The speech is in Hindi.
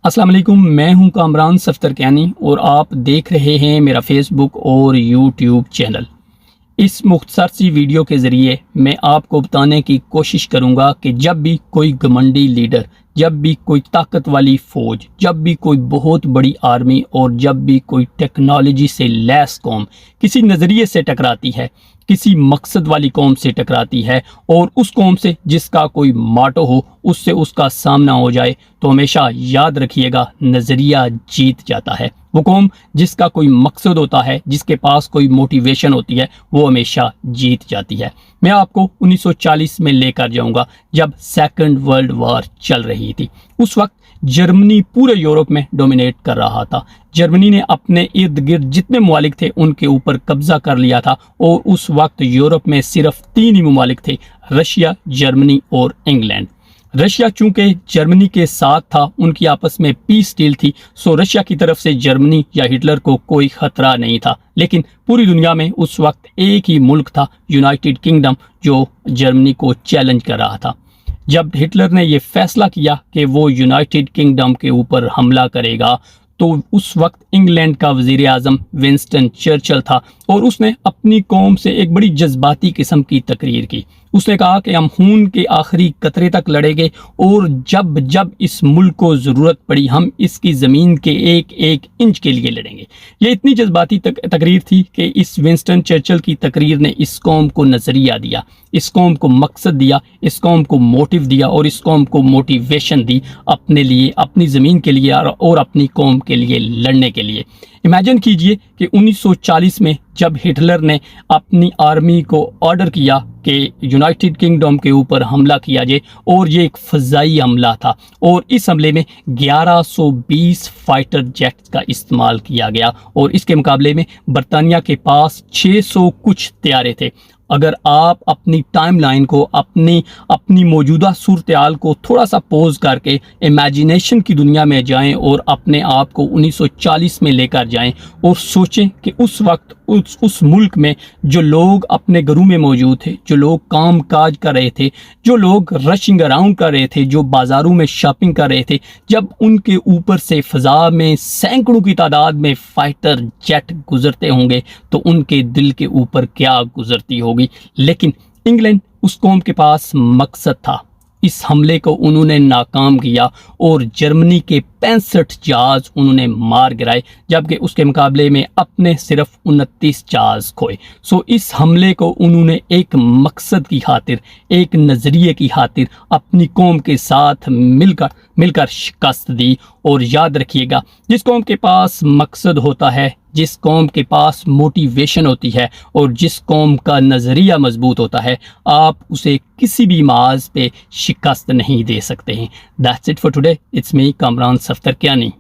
अस्सलाम वालेकुम, मैं हूं कामरान सफ्तरकयानी और आप देख रहे हैं मेरा फेसबुक और यूट्यूब चैनल। इस मुख्तसर सी वीडियो के ज़रिए मैं आपको बताने की कोशिश करूंगा कि जब भी कोई घमंडी लीडर, जब भी कोई ताकत वाली फ़ौज, जब भी कोई बहुत बड़ी आर्मी और जब भी कोई टेक्नोलॉजी से लैस कौम किसी नज़रिए से टकराती है, किसी मकसद वाली कौम से टकराती है और उस कौम से जिसका कोई माटो हो उससे उसका सामना हो जाए, तो हमेशा याद रखिएगा, नज़रिया जीत जाता है। वो कौम जिसका कोई मकसद होता है, जिसके पास कोई मोटिवेशन होती है, वो हमेशा जीत जाती है। मैं आपको 1940 में लेकर जाऊंगा जब सेकंड वर्ल्ड वॉर चल रही थी। उस वक्त जर्मनी पूरे यूरोप में डोमिनेट कर रहा था। जर्मनी ने अपने इर्द गिर्द जितने ममालिक थे उनके ऊपर कब्जा कर लिया था और उस वक्त यूरोप में सिर्फ 3 ही ममालिक थे, रशिया, जर्मनी और इंग्लैंड। रशिया चूंकि जर्मनी के साथ था, उनकी आपस में पीस डील थी, सो रशिया की तरफ से जर्मनी या हिटलर को कोई खतरा नहीं था। लेकिन पूरी दुनिया में उस वक्त एक ही मुल्क था, यूनाइटेड किंगडम, जो जर्मनी को चैलेंज कर रहा था। जब हिटलर ने यह फैसला किया कि वो यूनाइटेड किंगडम के ऊपर हमला करेगा, तो उस वक्त इंग्लैंड का वजीर आज़म विंस्टन चर्चिल था और उसने अपनी कौम से एक बड़ी जज्बाती किस्म की तकरीर की। उसने कहा कि हम खून के आखिरी कतरे तक लड़ेंगे और जब जब इस मुल्क को ज़रूरत पड़ी हम इसकी ज़मीन के एक एक इंच के लिए लड़ेंगे। ये इतनी जज्बाती तकरीर थी कि इस विंस्टन चर्चिल की तकरीर ने इस कौम को नज़रिया दिया, इस कौम को मकसद दिया, इस कौम को मोटिव दिया और इस कौम को मोटिवेशन दी अपने लिए, अपनी ज़मीन के लिए और अपनी कौम के लिए लड़ने के लिए। इमेजिन कीजिए कि 1940 में जब हिटलर ने अपनी आर्मी को ऑर्डर किया कि यूनाइटेड किंगडम के ऊपर हमला किया जाए, और ये एक फ़ज़ाई हमला था और इस हमले में 1120 फाइटर जेट्स का इस्तेमाल किया गया और इसके मुकाबले में बरतानिया के पास 600 कुछ तैयारे थे। अगर आप अपनी टाइमलाइन को, अपनी मौजूदा सूरत-ए-हाल को थोड़ा सा पोज करके इमेजिनेशन की दुनिया में जाएं और अपने आप को 1940 में लेकर जाएं और सोचें कि उस वक्त उस मुल्क में जो लोग अपने घरों में मौजूद थे, जो लोग काम काज कर रहे थे, जो लोग रशिंग अराउंड कर रहे थे, जो बाज़ारों में शॉपिंग कर रहे थे, जब उनके ऊपर से फ़ज़ा में सैकड़ों की तादाद में फ़ाइटर जेट गुजरते होंगे तो उनके दिल के ऊपर क्या गुजरती होगी। लेकिन इंग्लैंड, उस कौम के पास मकसद था, इस हमले को उन्होंने नाकाम किया और जर्मनी के 65 जहाज उन्होंने मार गिराए, जबकि उसके मुकाबले में अपने सिर्फ 29 जहाज खोए। सो इस हमले को उन्होंने एक मकसद की खातिर, एक नज़रिए की खातिर अपनी कौम के साथ मिलकर शिकस्त दी। और याद रखिएगा, जिस कौम के पास मकसद होता है, जिस कौम के पास मोटिवेशन होती है और जिस कौम का नज़रिया मजबूत होता है, आप उसे किसी भी माज पे शिकस्त नहीं दे सकते हैं। That's it for today. It's me Kamran सफ्तरकयानी।